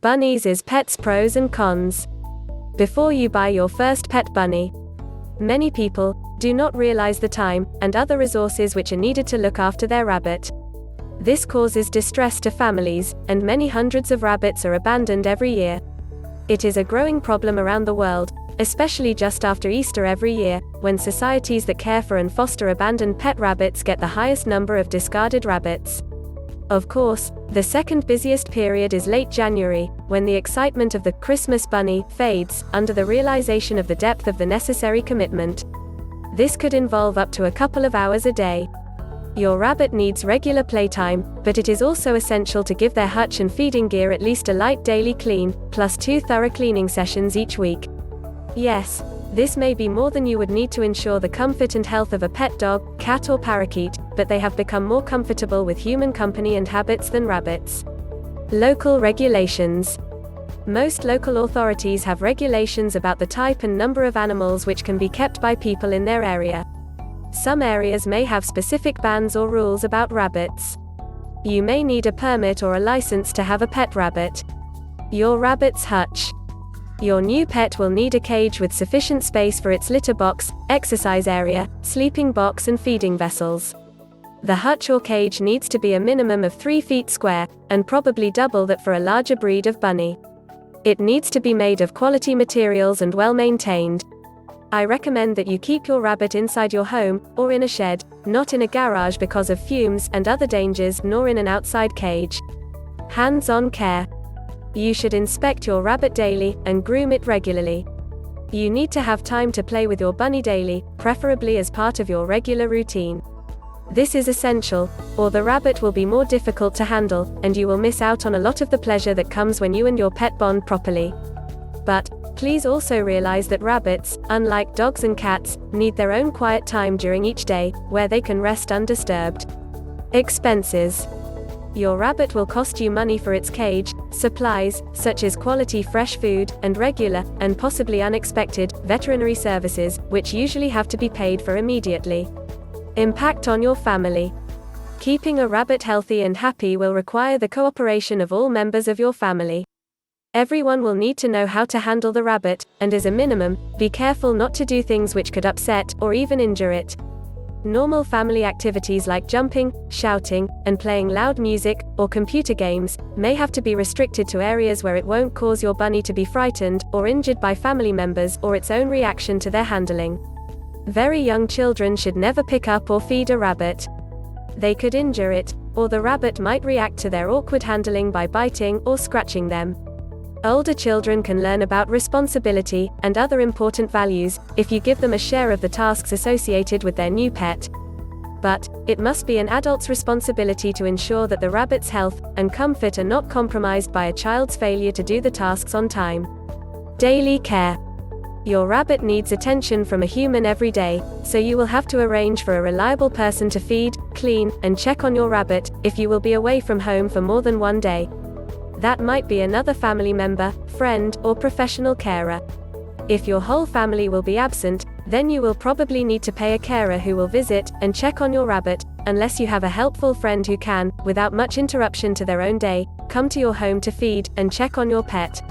Bunnies is pets pros and cons. Before you buy your first pet bunny, many people do not realize the time and other resources which are needed to look after their rabbit. This causes distress to families, and many hundreds of rabbits are abandoned every year. It is a growing problem around the world, especially just after Easter every year, when societies that care for and foster abandoned pet rabbits get the highest number of discarded rabbits. Of course, the second busiest period is late January, when the excitement of the Christmas bunny fades under the realization of the depth of the necessary commitment. This could involve up to a couple of hours a day. Your rabbit needs regular playtime, but it is also essential to give their hutch and feeding gear at least a light daily clean, plus 2 thorough cleaning sessions each week. Yes, this may be more than you would need to ensure the comfort and health of a pet dog, cat or parakeet, but they have become more comfortable with human company and habits than rabbits. Local regulations. Most local authorities have regulations about the type and number of animals which can be kept by people in their area. Some areas may have specific bans or rules about rabbits. You may need a permit or a license to have a pet rabbit. Your rabbit's hutch. Your new pet will need a cage with sufficient space for its litter box, exercise area, sleeping box and feeding vessels. The hutch or cage needs to be a minimum of 3 feet square, and probably double that for a larger breed of bunny. It needs to be made of quality materials and well maintained. I recommend that you keep your rabbit inside your home, or in a shed, not in a garage because of fumes and other dangers, nor in an outside cage. Hands-on care. You should inspect your rabbit daily, and groom it regularly. You need to have time to play with your bunny daily, preferably as part of your regular routine. This is essential, or the rabbit will be more difficult to handle, and you will miss out on a lot of the pleasure that comes when you and your pet bond properly. But, please also realize that rabbits, unlike dogs and cats, need their own quiet time during each day, where they can rest undisturbed. Expenses. Your rabbit will cost you money for its cage, supplies, such as quality fresh food, and regular, and possibly unexpected, veterinary services, which usually have to be paid for immediately. Impact on your family. Keeping a rabbit healthy and happy will require the cooperation of all members of your family. Everyone will need to know how to handle the rabbit, and as a minimum, be careful not to do things which could upset or even injure it. Normal family activities like jumping, shouting, and playing loud music, or computer games, may have to be restricted to areas where it won't cause your bunny to be frightened or injured by family members or its own reaction to their handling. Very young children should never pick up or feed a rabbit. They could injure it, or the rabbit might react to their awkward handling by biting or scratching them. Older children can learn about responsibility and other important values if you give them a share of the tasks associated with their new pet. But it must be an adult's responsibility to ensure that the rabbit's health and comfort are not compromised by a child's failure to do the tasks on time. Daily care. Your rabbit needs attention from a human every day, so you will have to arrange for a reliable person to feed, clean, and check on your rabbit if you will be away from home for more than one day. That might be another family member, friend, or professional carer. If your whole family will be absent, then you will probably need to pay a carer who will visit and check on your rabbit, unless you have a helpful friend who can, without much interruption to their own day, come to your home to feed and check on your pet.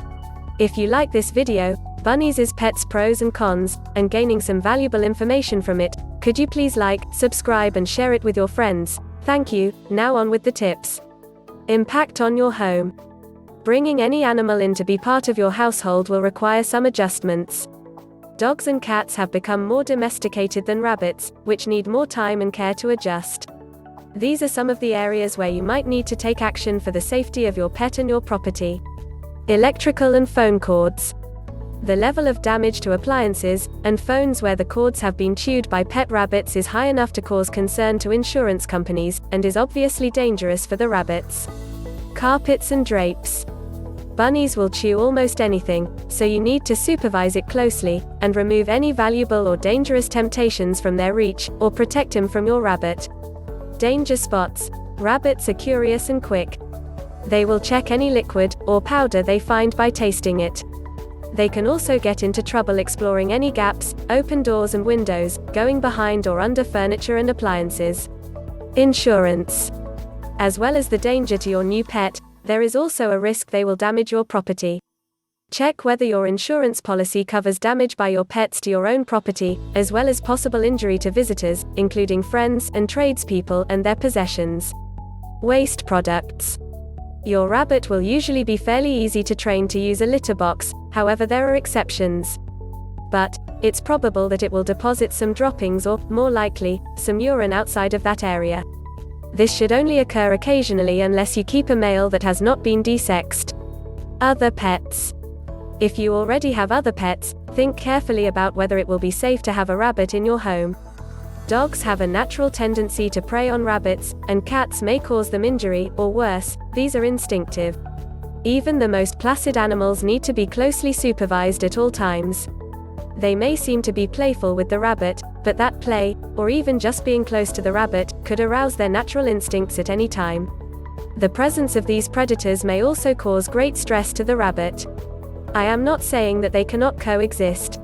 If you like this video, Bunnies is Pets Pros and Cons, and gaining some valuable information from it, could you please like, subscribe and share it with your friends? Thank you. Now on with the tips. Impact on your home. Bringing any animal in to be part of your household will require some adjustments. Dogs and cats have become more domesticated than rabbits, which need more time and care to adjust. These are some of the areas where you might need to take action for the safety of your pet and your property. Electrical and phone cords. The level of damage to appliances and phones where the cords have been chewed by pet rabbits is high enough to cause concern to insurance companies, and is obviously dangerous for the rabbits. Carpets and drapes. Bunnies will chew almost anything, so you need to supervise it closely, and remove any valuable or dangerous temptations from their reach, or protect him from your rabbit. Danger spots. Rabbits are curious and quick. They will check any liquid or powder they find by tasting it. They can also get into trouble exploring any gaps, open doors and windows, going behind or under furniture and appliances. Insurance. As well as the danger to your new pet, there is also a risk they will damage your property. Check whether your insurance policy covers damage by your pets to your own property, as well as possible injury to visitors, including friends and tradespeople and their possessions. Waste products. Your rabbit will usually be fairly easy to train to use a litter box, however there are exceptions. But it's probable that it will deposit some droppings or, more likely, some urine outside of that area. This should only occur occasionally unless you keep a male that has not been desexed. Other pets. If you already have other pets, think carefully about whether it will be safe to have a rabbit in your home. Dogs have a natural tendency to prey on rabbits, and cats may cause them injury, or worse, these are instinctive. Even the most placid animals need to be closely supervised at all times. They may seem to be playful with the rabbit, but that play, or even just being close to the rabbit, could arouse their natural instincts at any time. The presence of these predators may also cause great stress to the rabbit. I am not saying that they cannot coexist.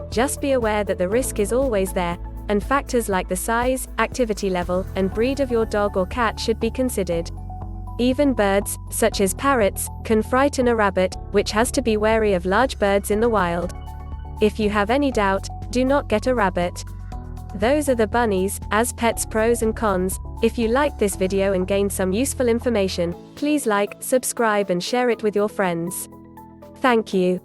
Just be aware that the risk is always there, and factors like the size, activity level, and breed of your dog or cat should be considered. Even birds, such as parrots, can frighten a rabbit, which has to be wary of large birds in the wild. If you have any doubt, do not get a rabbit. Those are the bunnies, as pets pros and cons. If you liked this video and gained some useful information, please like, subscribe and share it with your friends. Thank you.